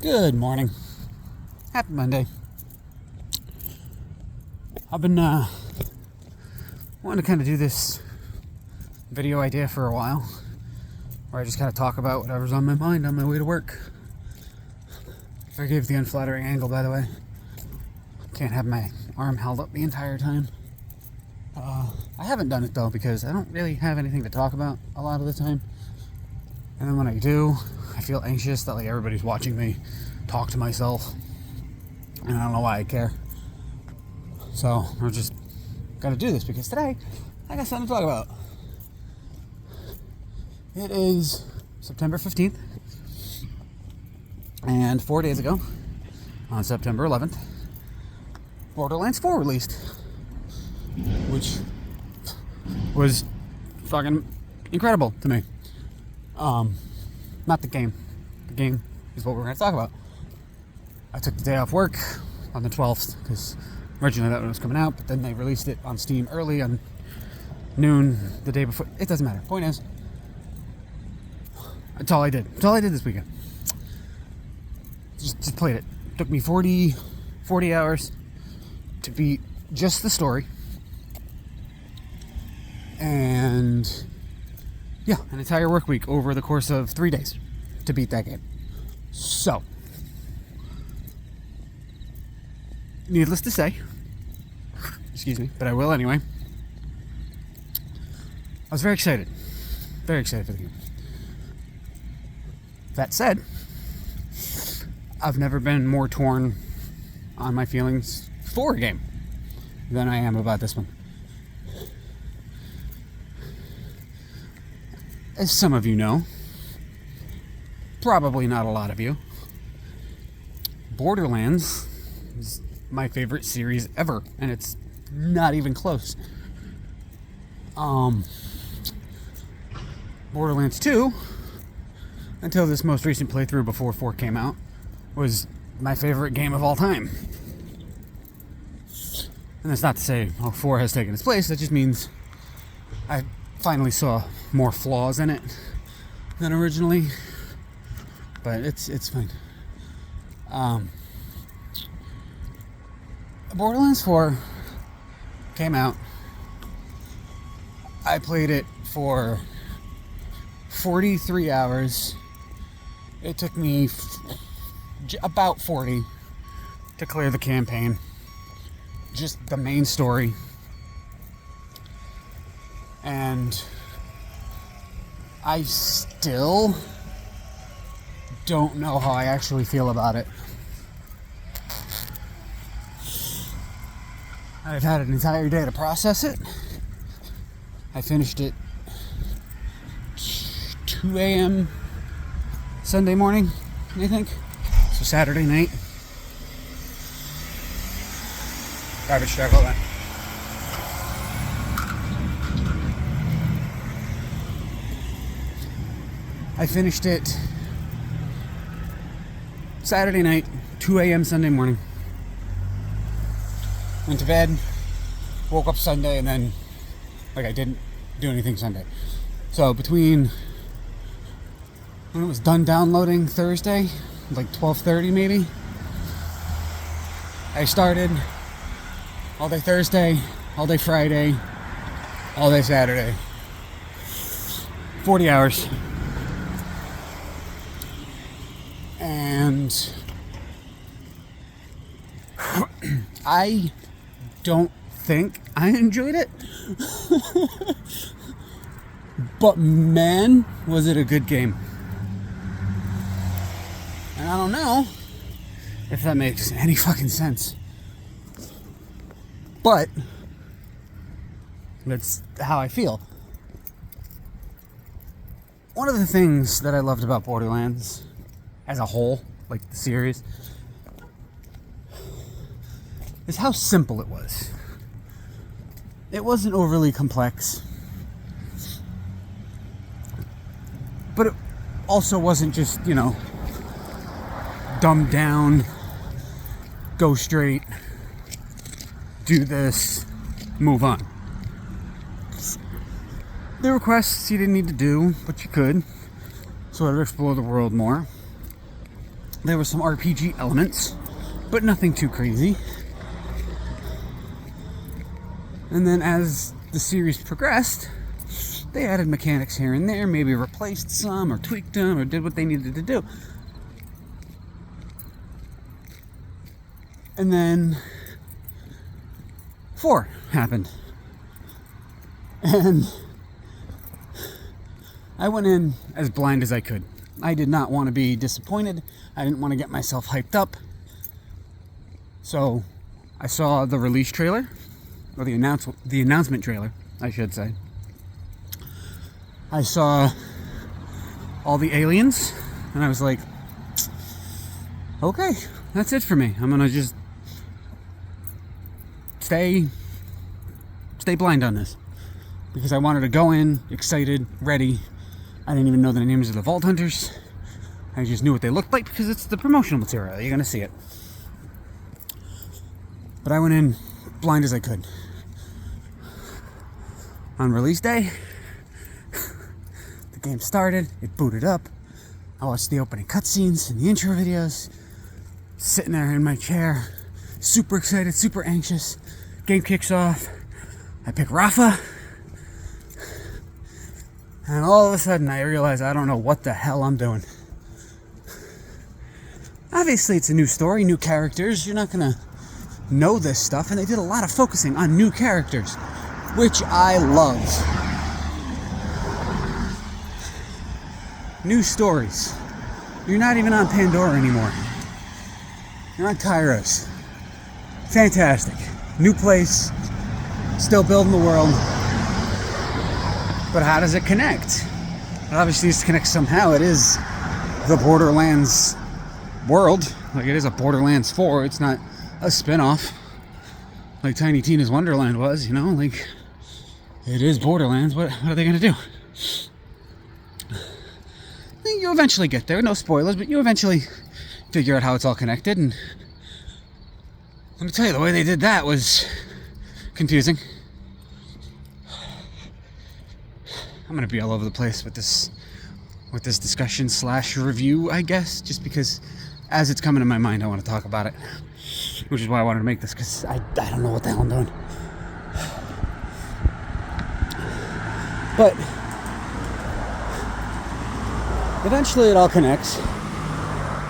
Good morning. Happy Monday. I've been wanting to kind of do this video idea for a while, where I just kind of talk about whatever's on my mind on my way to work. Forgive the unflattering angle, by the way. Can't have my arm held up the entire time. I haven't done it though because I don't really have anything to talk about a lot of the time. And then when I do, I feel anxious that like everybody's watching me talk to myself. And I don't know why I care. So we're just gonna do this because today I got something to talk about. It is September 15th. And 4 days ago, on September 11th, Borderlands 4 released. Which was fucking incredible to me. Not the game. The game is what we're going to talk about. I took the day off work on the 12th because originally that one was coming out, but then they released it on Steam early on noon the day before. It doesn't matter. Point is, that's all I did. That's all I did this weekend. Just played it. Took me 40 hours to beat just the story. And yeah, an entire work week over the course of 3 days to beat that game. So, needless to say, excuse me, but I will anyway, I was very excited for the game. That said, I've never been more torn on my feelings for a game than I am about this one. As some of you know, probably not a lot of you, Borderlands is my favorite series ever, and it's not even close. Borderlands 2, until this most recent playthrough before 4 came out, was my favorite game of all time. And that's not to say, 4 has taken its place. That just means I finally saw more flaws in it than originally. But it's fine. Borderlands 4 came out. I played it for 43 hours. It took me about 40 to clear the campaign. Just the main story. And I still don't know how I actually feel about it. I've had an entire day to process it. I finished it 2 a.m. Sunday morning, I think. So Saturday night. Garbage truck, hold on. I finished it Saturday night, 2 a.m. Sunday morning. Went to bed, woke up Sunday, and then, I didn't do anything Sunday. So between when it was done downloading Thursday, 12:30 maybe, I started all day Thursday, all day Friday, all day Saturday. 40 hours. And I don't think I enjoyed it. But man, was it a good game. And I don't know if that makes any fucking sense. But that's how I feel. One of the things that I loved about Borderlands as a whole, the series, is how simple it was. It wasn't overly complex, but it also wasn't just, dumbed down, go straight, do this, move on. There were quests you didn't need to do, but you could sort of explore the world more. There were some RPG elements, but nothing too crazy. And then as the series progressed, they added mechanics here and there, maybe replaced some or tweaked them or did what they needed to do. And then 4 happened. And I went in as blind as I could. I did not want to be disappointed. I didn't want to get myself hyped up. So I saw the release trailer, or the announcement trailer, I should say. I saw all the aliens, and I was like, okay, that's it for me. I'm gonna just stay blind on this, because I wanted to go in excited, ready. I didn't even know the names of the Vault Hunters. I just knew what they looked like because it's the promotional material. You're gonna see it. But I went in blind as I could. On release day, the game started, it booted up. I watched the opening cutscenes and the intro videos, sitting there in my chair, super excited, super anxious. Game kicks off. I pick Rafa. And all of a sudden I realize I don't know what the hell I'm doing. Obviously it's a new story, new characters. You're not gonna know this stuff, and they did a lot of focusing on new characters, which I love. New stories. You're not even on Pandora anymore. You're on Kairos. Fantastic. New place. Still building the world. But how does it connect? Obviously it connects somehow. It is the Borderlands world. Like, it is a Borderlands 4. It's not a spin-off like Tiny Tina's Wonderland was, you know? Like, it is Borderlands. What are they gonna do? You eventually get there. No spoilers, but you eventually figure out how it's all connected. And let me tell you, the way they did that was confusing. I'm gonna be all over the place with this discussion / review, I guess, just because as it's coming to my mind, I want to talk about it, which is why I wanted to make this, because I don't know what the hell I'm doing. But eventually it all connects,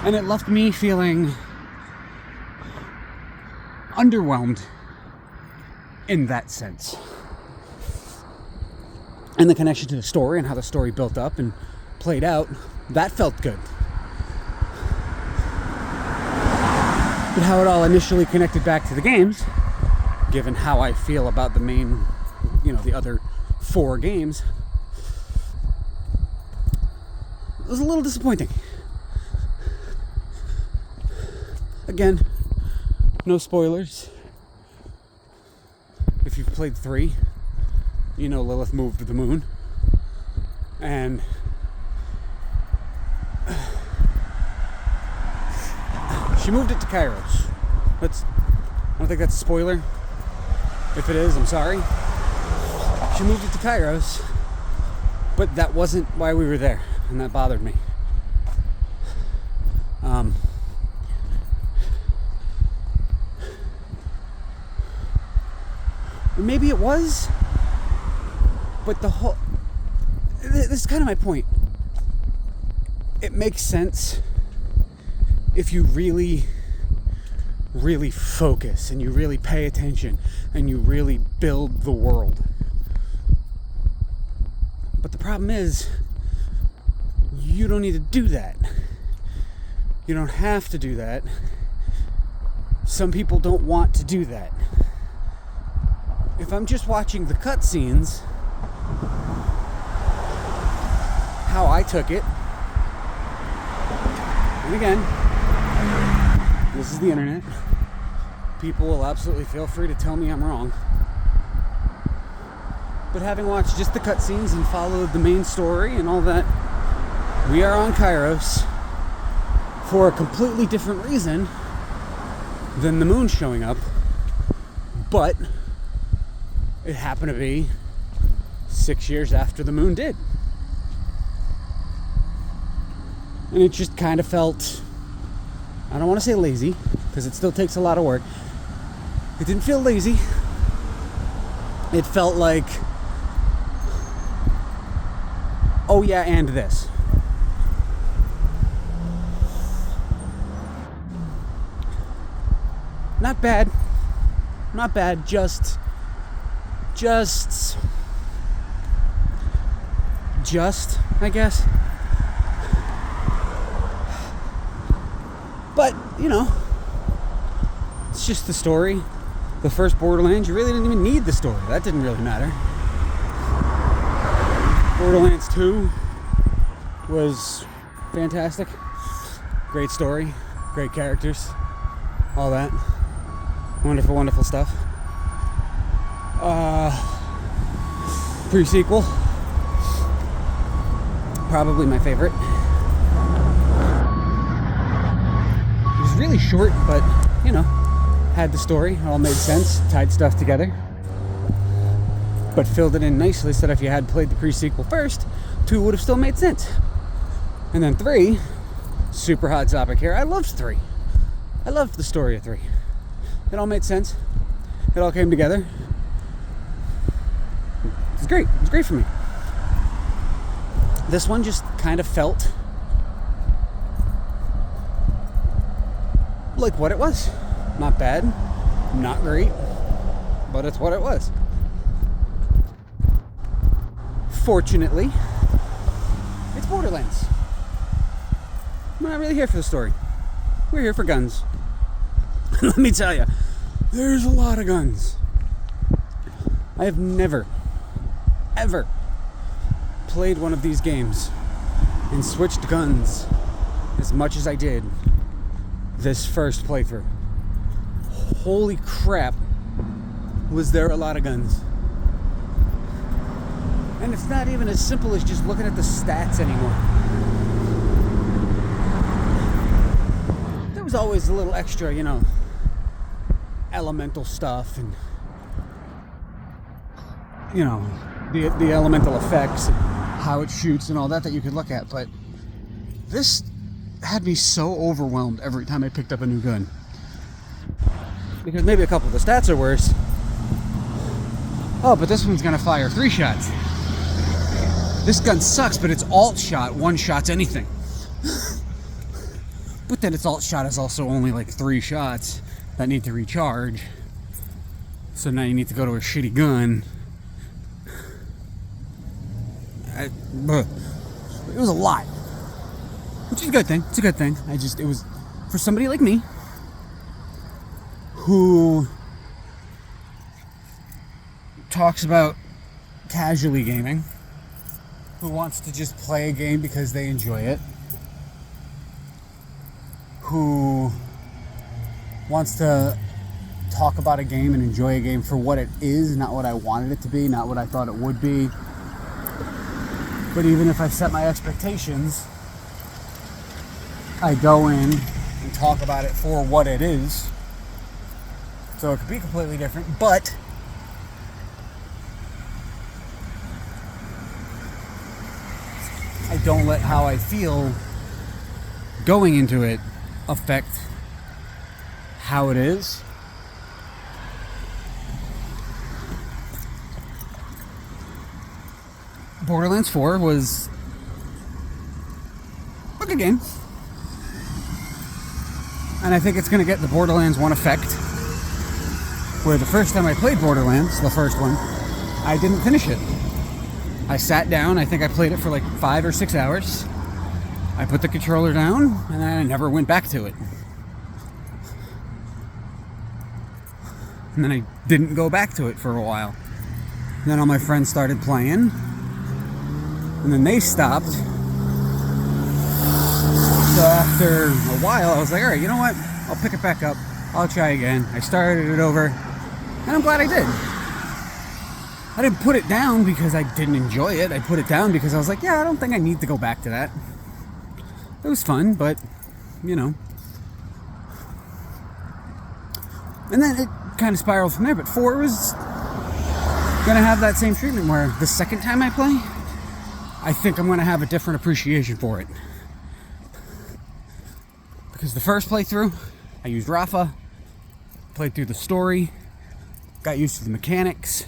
and it left me feeling underwhelmed in that sense. And the connection to the story and how the story built up and played out, that felt good. But how it all initially connected back to the games, given how I feel about the main, the other 4 games, it was a little disappointing. Again, no spoilers. If you've played 3, you know Lilith moved to the moon. And she moved it to Kairos. I don't think that's a spoiler. If it is, I'm sorry. She moved it to Kairos, but that wasn't why we were there, and that bothered me. Maybe it was, but this is kind of my point. It makes sense if you really, really focus and you really pay attention and you really build the world. But the problem is, you don't need to do that. You don't have to do that. Some people don't want to do that. If I'm just watching the cutscenes, how I took it, and again, this is the internet, people will absolutely feel free to tell me I'm wrong, but having watched just the cutscenes and followed the main story and all that, we are on Kairos for a completely different reason than the moon showing up, but it happened to be 6 years after the moon did. And it just kind of felt I don't want to say lazy, because it still takes a lot of work. It didn't feel lazy. It felt like, oh yeah, and this. Not bad. Not bad, just, I guess. But, you know, it's just the story. The first Borderlands, you really didn't even need the story. That didn't really matter. Borderlands 2 was fantastic. Great story, great characters, all that. Wonderful, wonderful stuff. Pre-sequel, probably my favorite. It was really short, but, you know, had the story, it all made sense, tied stuff together, but filled it in nicely so that if you had played the pre-sequel first, 2 would have still made sense. And then 3, super hot topic here, I loved 3. I loved the story of 3. It all made sense. It all came together. It was great. It was great for me. This one just kind of felt like what it was. Not bad, not great, but it's what it was. Fortunately, it's Borderlands. We're not really here for the story. We're here for guns. Let me tell you, there's a lot of guns. I have never, ever played one of these games and switched guns as much as I did this first playthrough. Holy crap, was there a lot of guns. And it's not even as simple as just looking at the stats anymore. There was always a little extra, you know, elemental stuff and, you know, the elemental effects and how it shoots and all that you could look at, but this had me so overwhelmed every time I picked up a new gun. Because maybe a couple of the stats are worse. Oh, but this one's gonna fire 3 shots. This gun sucks, but it's alt shot, 1 shot's anything. But then its alt shot is also only like 3 shots that need to recharge. So now you need to go to a shitty gun. It was a lot. Which is a good thing. It's a good thing. It was, for somebody like me, who talks about casually gaming, who wants to just play a game because they enjoy it, who wants to talk about a game and enjoy a game for what it is, not what I wanted it to be, not what I thought it would be. But even if I set my expectations, I go in and talk about it for what it is. So it could be completely different, but I don't let how I feel going into it affect how it is. Borderlands 4 was a good game. And I think it's going to get the Borderlands 1 effect, where the first time I played Borderlands, the first one, I didn't finish it. I sat down, I think I played it for like 5 or 6 hours. I put the controller down, and I never went back to it. And then I didn't go back to it for a while. And then all my friends started playing, and then they stopped. So after a while, I was like, all right, you know what? I'll pick it back up. I'll try again. I started it over, and I'm glad I did. I didn't put it down because I didn't enjoy it. I put it down because I was like, yeah, I don't think I need to go back to that. It was fun, but, you know. And then it kind of spiraled from there, but 4 was going to have that same treatment where the second time I play, I think I'm going to have a different appreciation for it. Because the first playthrough, I used Rafa, played through the story, got used to the mechanics,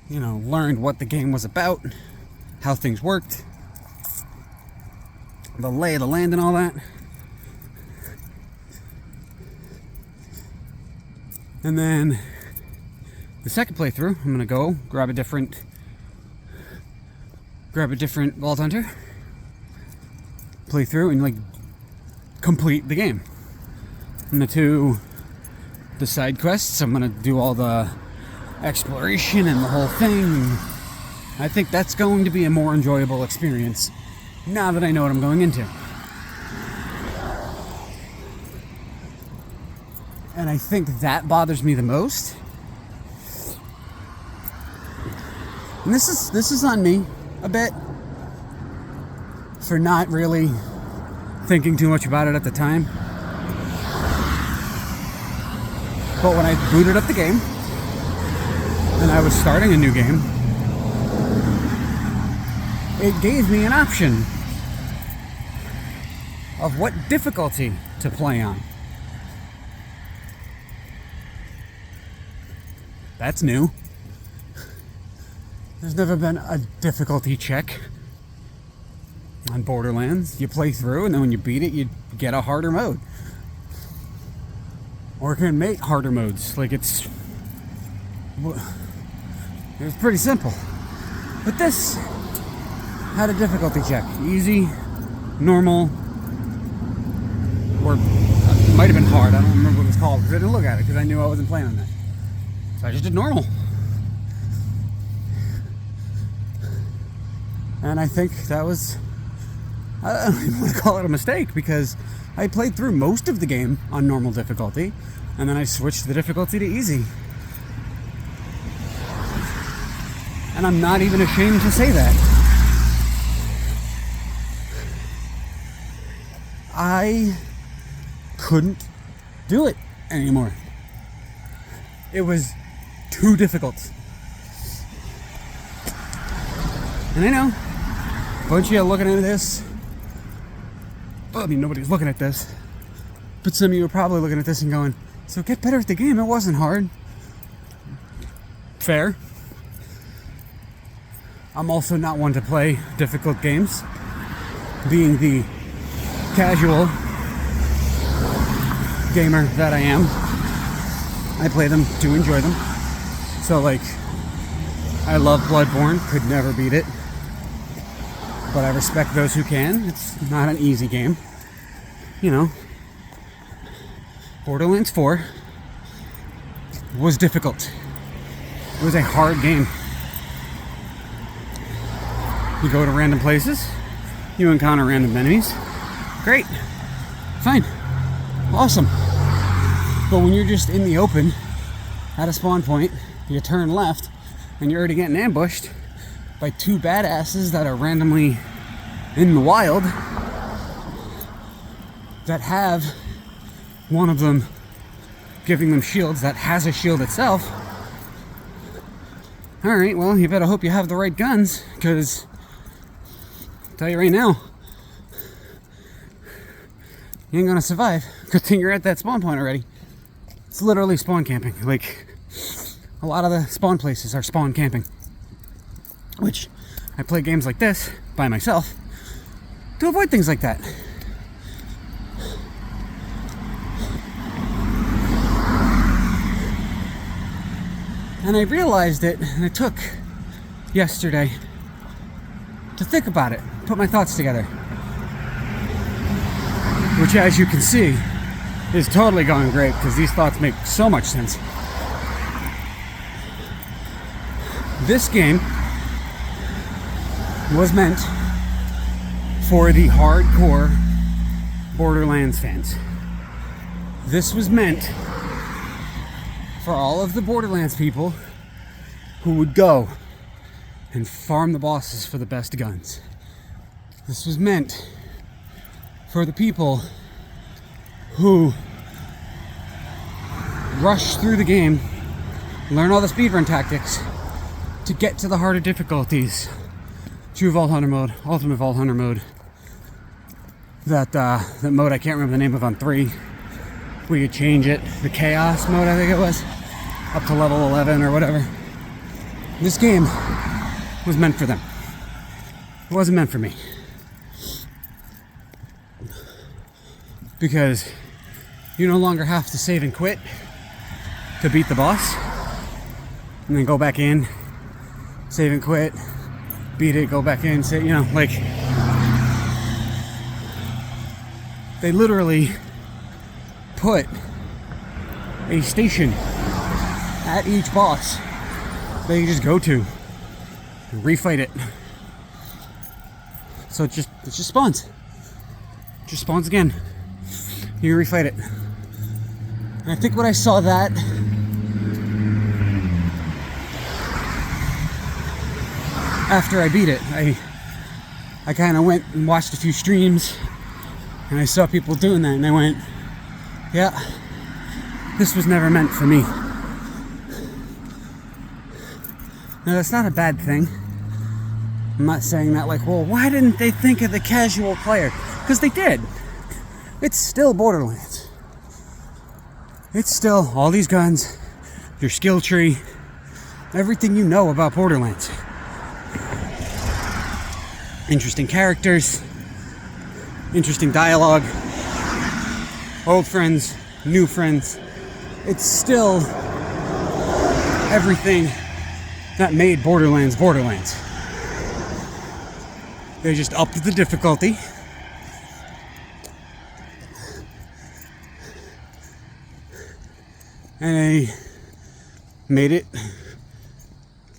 you know, learned what the game was about, how things worked, the lay of the land and all that. And then the second playthrough, I'm gonna go grab a different Vault Hunter, play through and like complete the game. I'm gonna do the side quests. I'm gonna do all the exploration and the whole thing. I think that's going to be a more enjoyable experience now that I know what I'm going into. And I think that bothers me the most. And this is on me a bit for not really thinking too much about it at the time. But when I booted up the game and I was starting a new game, it gave me an option of what difficulty to play on. That's new. There's never been a difficulty check on Borderlands. You play through, and then when you beat it, you get a harder mode. Or it can make harder modes. Like it's pretty simple. But this had a difficulty check. Easy, normal, or it might have been hard. I don't remember what it was called because I didn't look at it because I knew I wasn't playing on that. So I just did normal. And I think that was, I don't even want to call it a mistake because I played through most of the game on normal difficulty and then I switched the difficulty to easy. And I'm not even ashamed to say that. I couldn't do it anymore. It was too difficult. And I know, a bunch of you looking at this, well, I mean, nobody's looking at this, but some of you are probably looking at this and going, so get better at the game, it wasn't hard. Fair. I'm also not one to play difficult games. Being the casual gamer that I am, I play them to enjoy them. So like, I love Bloodborne, could never beat it. But I respect those who can. It's not an easy game. You know, Borderlands 4 was difficult. It was a hard game. You go to random places, you encounter random enemies. Great. Fine. Awesome. But when you're just in the open, at a spawn point, you turn left, and you're already getting ambushed by two badasses that are randomly in the wild that have one of them giving them shields that has a shield itself. Alright, well, you better hope you have the right guns, because I'll tell you right now, you ain't gonna survive. Good thing you're at that spawn point already. It's literally spawn camping. Like, a lot of the spawn places are spawn camping. Which, I play games like this by myself to avoid things like that. And I realized it, and it took yesterday to think about it, put my thoughts together. Which, as you can see, is totally going great, because these thoughts make so much sense. This game was meant for the hardcore Borderlands fans. This was meant for all of the Borderlands people who would go and farm the bosses for the best guns. This was meant for the people who rush through the game, learn all the speedrun tactics to get to the harder difficulties. True Vault Hunter mode, Ultimate Vault Hunter mode. that mode I can't remember the name of on 3. We could change it, the chaos mode I think it was, up to level 11 or whatever. This game was meant for them. It wasn't meant for me. Because you no longer have to save and quit to beat the boss. And then go back in, save and quit, beat it, go back in, say, you know, like, they literally put a station at each boss that you just go to and refight it. So it just spawns. It just spawns again. You refight it. And I think when I saw that, after I beat it, I kind of went and watched a few streams and I saw people doing that and I went, yeah, this was never meant for me. Now that's not a bad thing. I'm not saying that like, well, why didn't they think of the casual player? Because they did. It's still Borderlands. It's still all these guns, your skill tree, everything you know about Borderlands. Interesting characters, interesting dialogue, old friends, new friends. It's still everything that made Borderlands Borderlands. They just upped the difficulty. And they made it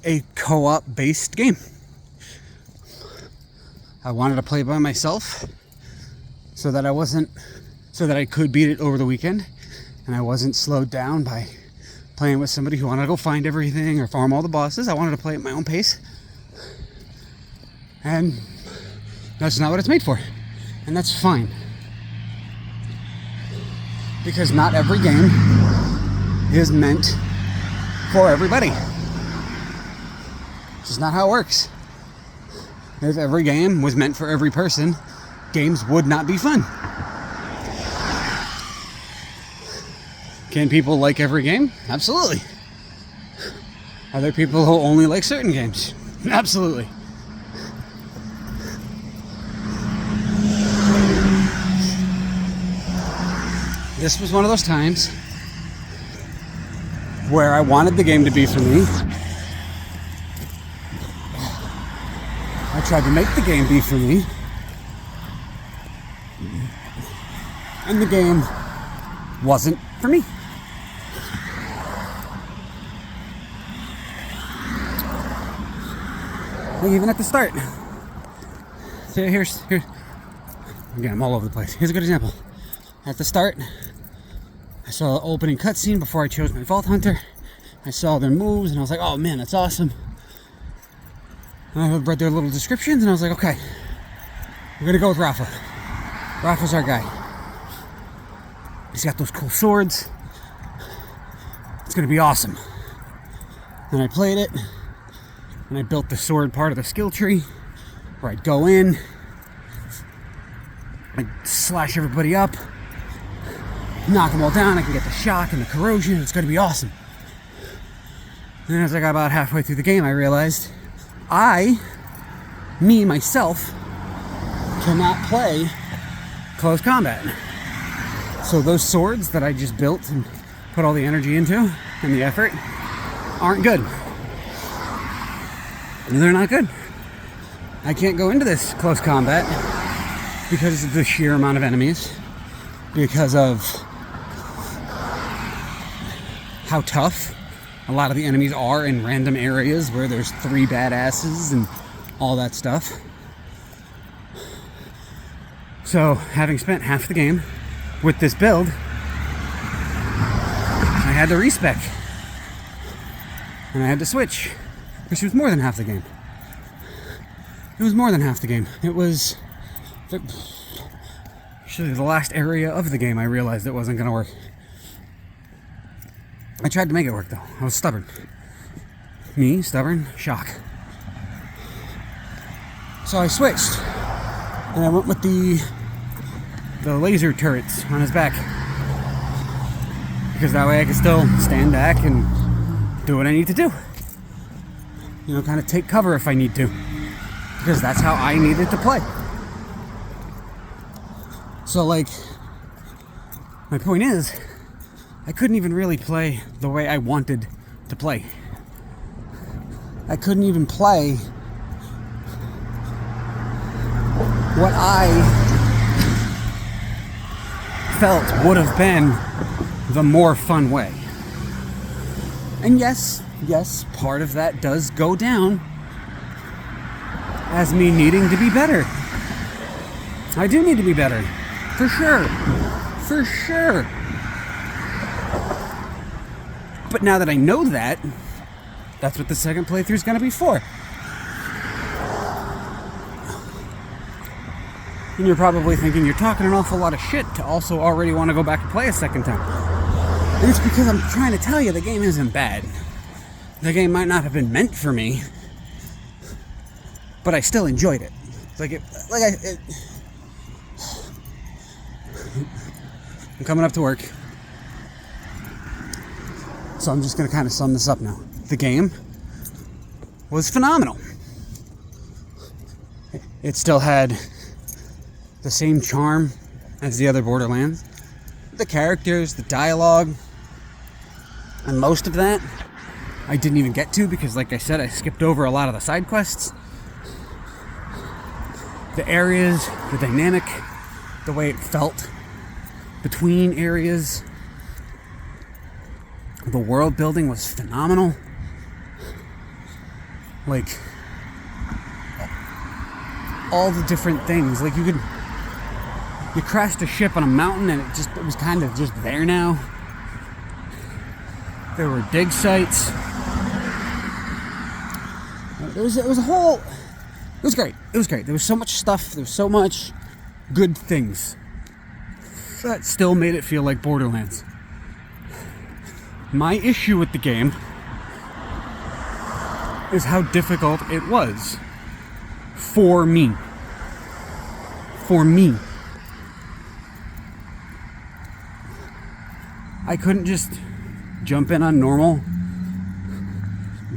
a co-op based game. I wanted to play by myself so that I could beat it over the weekend and I wasn't slowed down by playing with somebody who wanted to go find everything or farm all the bosses. I wanted to play at my own pace. And that's not what it's made for. And that's fine. Because not every game is meant for everybody. It's just not how it works. If every game was meant for every person, games would not be fun. Can people like every game? Absolutely. Are there people who only like certain games? Absolutely. This was one of those times where I wanted the game to be for me. I tried to make the game be for me. And the game wasn't for me. Like even at the start. So here, again, I'm all over the place. Here's a good example. At the start, I saw the opening cutscene before I chose my Vault Hunter. I saw their moves and I was like, oh man, that's awesome. And I read their little descriptions and I was like, okay, we're gonna go with Rafa. Rafa's our guy. He's got those cool swords. It's gonna be awesome. And I played it and I built the sword part of the skill tree where I'd go in, I'd slash everybody up, knock them all down, I can get the shock and the corrosion, it's gonna be awesome. And then as I got about halfway through the game, I realized myself, cannot play close combat. So those swords that I just built and put all the energy into and the effort aren't good. They're not good. I can't go into this close combat because of the sheer amount of enemies, because of how tough a lot of the enemies are in random areas where there's 3 badasses and all that stuff. So, having spent half the game with this build, I had to respec. And I had to switch, which was more than half the game. It was more than half the game. It was actually the last area of the game I realized it wasn't going to work. I tried to make it work though. I was stubborn. Me, stubborn, shock. So I switched. And I went with the the laser turrets on his back. Because that way I can still stand back and do what I need to do. You know, kind of take cover if I need to. Because that's how I needed to play. So, like, my point is, I couldn't even really play the way I wanted to play. I couldn't even play what I felt would have been the more fun way. And yes, part of that does go down as me needing to be better. I do need to be better. For sure. For sure. But now that I know that, that's what the second playthrough is going to be for. And you're probably thinking you're talking an awful lot of shit to also already want to go back and play a second time. And it's because I'm trying to tell you the game isn't bad. The game might not have been meant for me, but I still enjoyed it. I'm coming up to work, so I'm just going to kind of sum this up now. The game was phenomenal. It still had the same charm as the other Borderlands. The characters, the dialogue, and most of that I didn't even get to because, like I said, I skipped over a lot of the side quests. The areas, the dynamic, the way it felt between areas, the world building was phenomenal. Like, all the different things. Like, you crashed a ship on a mountain and it was kind of just there now. There were dig sites. It was great. It was great. There was so much stuff. There was so much good things. That still made it feel like Borderlands. My issue with the game is how difficult it was for me. For me. I couldn't just jump in on normal,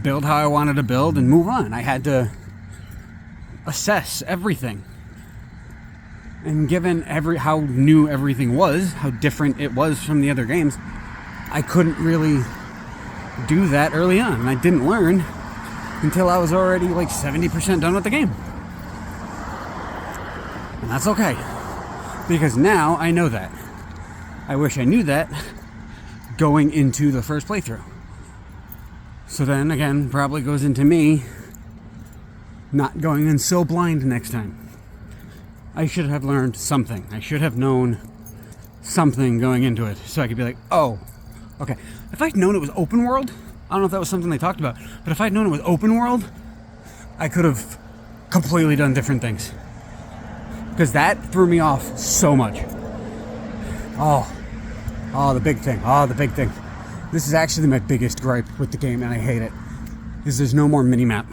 build how I wanted to build, and move on. I had to assess everything. And given how new everything was, how different it was from the other games, I couldn't really do that early on. And I didn't learn until I was already like 70% done with the game. And that's okay. Because now I know that. I wish I knew that going into the first playthrough. So then again, probably goes into me not going in so blind next time. I should have learned something. I should have known something going into it so I could be like, oh, okay. If I'd known it was open world, I don't know if that was something they talked about, but if I'd known it was open world, I could have completely done different things. Because that threw me off so much. The big thing. This is actually my biggest gripe with the game, and I hate it, is there's no more mini-map.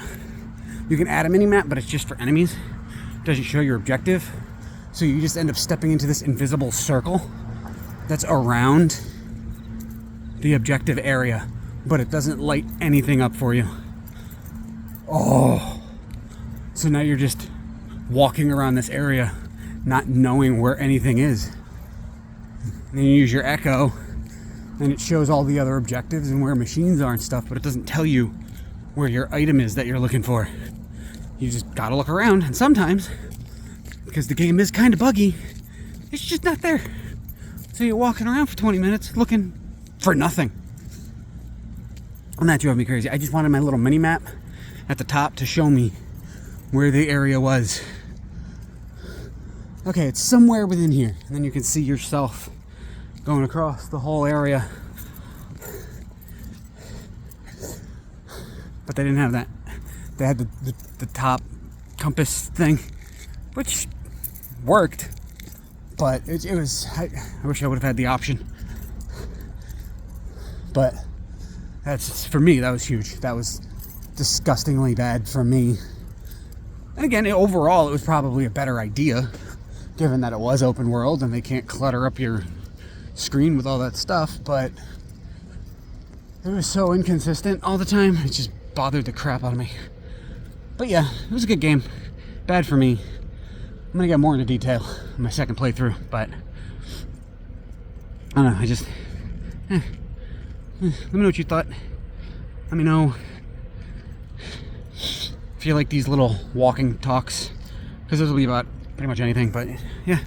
You can add a mini-map, but it's just for enemies. It doesn't show your objective. So you just end up stepping into this invisible circle that's around the objective area, but it doesn't light anything up for you. So now you're just walking around this area not knowing where anything is. And then you use your echo and it shows all the other objectives and where machines are and stuff, but it doesn't tell you where your item is that you're looking for. You just gotta look around, and sometimes, because the game is kind of buggy, it's just not there. So you're walking around for 20 minutes looking for nothing. And that drove me crazy. I just wanted my little mini map at the top to show me where the area was. Okay, it's somewhere within here. And then you can see yourself going across the whole area. But they didn't have that. They had the top compass thing, which worked, but it was, I wish I would have had the option. But that's, for me, that was huge. That was disgustingly bad for me. And again, overall, it was probably a better idea given that it was open world and they can't clutter up your screen with all that stuff, but it was so inconsistent all the time, it just bothered the crap out of me. But yeah, it was a good game. Bad for me. I'm gonna get more into detail in my second playthrough, but I don't know, I just let me know what you thought. Let me know if you like these little walking talks, because this will be about pretty much anything. But yeah,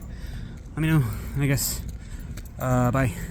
let me know. I guess bye.